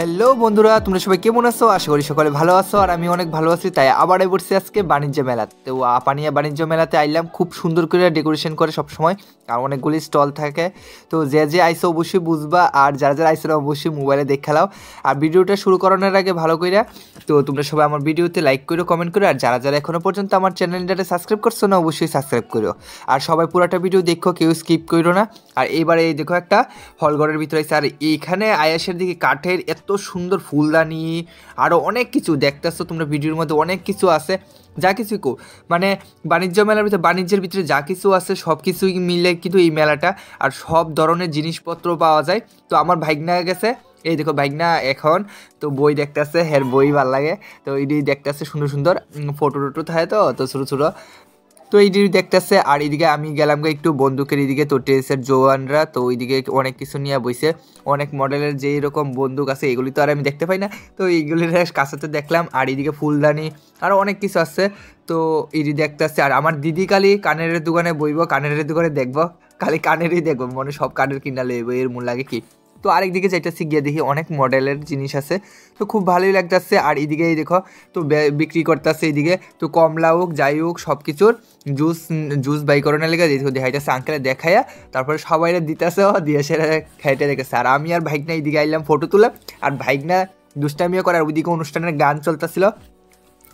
Hello বন্ধুরা, তোমরা সবাই কেমন আছো? আশা করি সকলে ভালো আছো আর আমি অনেক ভালো আছি। তাই আবার বসছি আজকে বাণিজ্য মেলাতে। তো আপানিয়া বাণিজ্য মেলাতে আইলাম, খুব সুন্দর করে ডেকোরেশন করে সবসময়, আর অনেকগুলি স্টল থাকে। তো যে যে আইসো অবশ্যই বুঝবা, আর যারা যারা আইসো অবশ্যই মোবাইলে দেখালাও। আর ভিডিওটা শুরু করানোর আগে ভালো করে তো তোমরা সবাই আমার ভিডিওতে লাইক করো, কমেন্ট করো, আর যারা যারা এখনো পর্যন্ত আমার চ্যানেলটাতে সাবস্ক্রাইব করছো না অবশ্যই সাবস্ক্রাইব করো। আর সবাই পুরোটা ভিডিও দেখো, কেউ স্কিপ করো না। আর এবারে এই দেখো একটা হলঘরের ভিতরে আছে, আর এইখানে আয়াসের দিকে কাঠের এত সুন্দর ফুলদানি আরও অনেক কিছু দেখতেছো তোমরা ভিডিওর মধ্যে, অনেক কিছু আছে। যা কিছু মানে বাণিজ্য মেলার ভিতরে, বাণিজ্যের ভিতরে যা কিছু আছে সব কিছুই মিলে কিন্তু এই মেলাটা, আর সব ধরনের জিনিসপত্র পাওয়া যায়। তো আমার ভাইগনা গেছে, এই দেখো ভাইগনা এখন তো বই দেখতেছে, হের বই ভাল লাগে। তো এইটি দেখতেছে সুন্দর সুন্দর ফটো টটো থাকে, তো ছোটো ছোটো। তো এইটি দেখতেছে, আর এইদিকে আমি গেলাম একটু বন্দুকের এইদিকে। তো টেসের জওয়ানরা তো ওইদিকে অনেক কিছু নিয়ে বইছে, অনেক মডেলের যেই রকম বন্দুক আছে এগুলি তো আর আমি দেখতে পাই না, তো এইগুলির কাছেতে দেখলাম। আর এইদিকে ফুলদানি আরও অনেক কিছু আছে। তো এইটি দেখতেছে, আর আমার দিদি কালি কানের দোকানে বইব, কানের দোকানে দেখবো, খালি কানেরই দেখবো, মানে সব কানের কিনা লইব, এর মূল লাগে কি। তো আরেকদিকে যাইতেছি, গিয়ে দেখি অনেক মডেলের জিনিস আছে, তো খুব ভালোই লাগতেছে। আর এদিকে দেখো তো বিক্রি করতেছে এইদিকে, তো কমলা হোক যাই হোক সব কিছুর জুস জুস বাই করানোর লেগে দেখাইতেছে আঙ্কেলে দেখাইয়া, তারপরে সবাই দিতেছে, দিয়ে সেটা খাইতে দেখেছে। আর আমি আর ভাইগনা এইদিকে আইলাম ফটো তুলে, আর ভাইগনা দুষ্টামিও করে, আর ওইদিকে অনুষ্ঠানের গান চলতেছিল।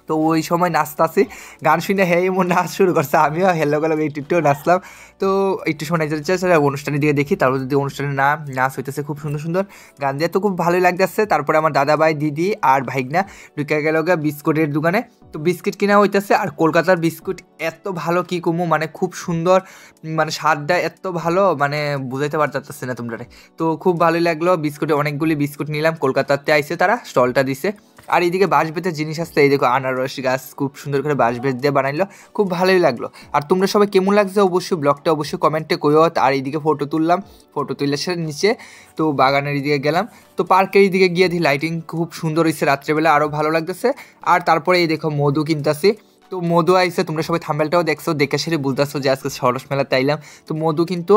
তো ওই সময় নাচতাছি, গান শুনে হেই মন নাচ শুরু করছে, আমিও হেলো গেলাম, একটুও নাচলাম। তো একটু শোনা যাচ্ছে অনুষ্ঠানের দিকে দেখি, তারপর যদি অনুষ্ঠানের নাচ হইতেছে খুব সুন্দর সুন্দর গান দিয়ে, তো খুব ভালোই লাগতেছে। তারপরে আমার দাদা ভাই দিদি আর ভাইগনা ঢুকে গেল বিস্কুটের দোকানে, তো বিস্কিট কিনা হইতেছে। আর কলকাতার বিস্কুট এত ভালো কি কমু, মানে খুব সুন্দর, মানে স্বাদটা এত ভালো, মানে বুঝাইতে পারতেছে না তোমরা। তো খুব ভালোই লাগলো, বিস্কুটে অনেকগুলি বিস্কুট নিলাম, কলকাতাতে আইসে তারা স্টলটা দিছে। আর এইদিকে বাঁশ বেতের জিনিস আসছে, এই দেখো আনারস গাছ খুব সুন্দর করে বাঁশ বেত দিয়ে বানাইলো, খুব ভালোই লাগলো। আর তোমরা সবাই কেমন লাগছে অবশ্যই ব্লগটা অবশ্যই কমেন্টে কইও। আর এইদিকে ফটো তুললাম, ফটো তুলে সেটা নিচে তো বাগানের দিকে গেলাম, তো পার্কের দিকে গিয়ে দিই লাইটিং খুব সুন্দর হয়েছে, রাত্রেবেলা আরও ভালো লাগতেছে। আর তারপরে এই দেখো মধু কিনতেছি, তো মধু আইসে, তোমরা সবাই থাম্বেলটাও দেখছো, দেখে সেরে বুঝতেছো যে আজকে সরস মেলাতে আইলাম। তো মধু কিন্তু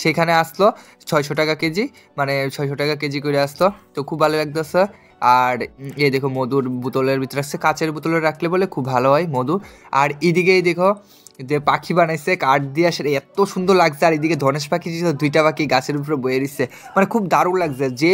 সেখানে আসলো 600 টাকা কেজি, মানে 600 টাকা কেজি করে আসলো, তো খুব ভালো লাগতেছে। আর এই দেখো মধুর বোতলের ভিতরে আসছে, কাচের বোতলে রাখলে বলে খুব ভালো হয় মধু। আর এদিকেই দেখো যে পাখি বানাইছে কাঠ দিয়ে, সেটা এত সুন্দর লাগছে। আর এদিকে ধনেশ পাখি ছিল, 2টা পাখি গাছের উপরে বয়ে দিচ্ছে, মানে খুব দারুণ লাগছে, যে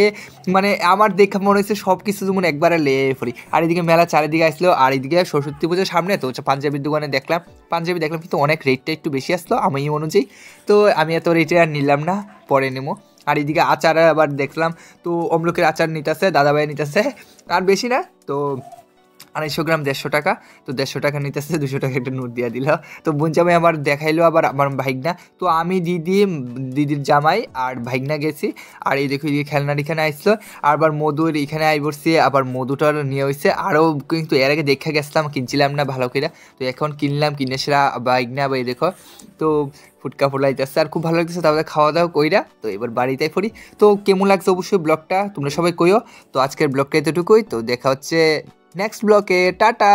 মানে আমার দেখে মনে হচ্ছে সব কিছু যেমন একবারে লেয়ে পড়ি। আর এদিকে মেলা চারিদিকে আসলো, আর এদিকে সরস্বতী পুজোর সামনে তো পাঞ্জাবির দোকানে দেখলাম, পাঞ্জাবি দেখলাম কিন্তু অনেক রেটটা একটু বেশি আসলো আমি অনুযায়ী, তো আমি এত রেটে আর নিলাম না, পরে নেবো। আর এদিকে আচার আবার দেখলাম, তো অমলকের আচার নিতেছে, দাদাভাই নিতেছে, আর বেশি না, তো 250 গ্রাম 150 টাকা, তো 150 টাকা নিতেছে, 200 টাকা একটা নোট দিয়ে দিল। তো বোন জামাই আমার দেখাইলো, আবার আমার ভাইগনা, তো আমি দিদির জামাই আর ভাইগনা গেছি। আর এই দেখো এই খেলনার এখানে আসলো, আবার মধুর এখানে আই পড়ছি, আবার মধুটার নিয়ে হয়েছে আরও, কিন্তু এর আগে দেখে গেছিলাম, কিনছিলাম না ভালো করে, তো এখন কিনলাম, কিনে সেরা ভাইগনা আবার এই দেখো তো ফুটকা ফোলাইতেছে, আর খুব ভালো লাগতেছে। তারপরে খাওয়া দাওয়া কইরা তো এবার বাড়িতে পড়ি। তো কেমন লাগছে অবশ্যই ব্লগটা তোমরা সবাই কইও। তো আজকের ব্লগটা এতটুকুই, তো দেখা হচ্ছে নেক্সট ব্লকে, টাটা।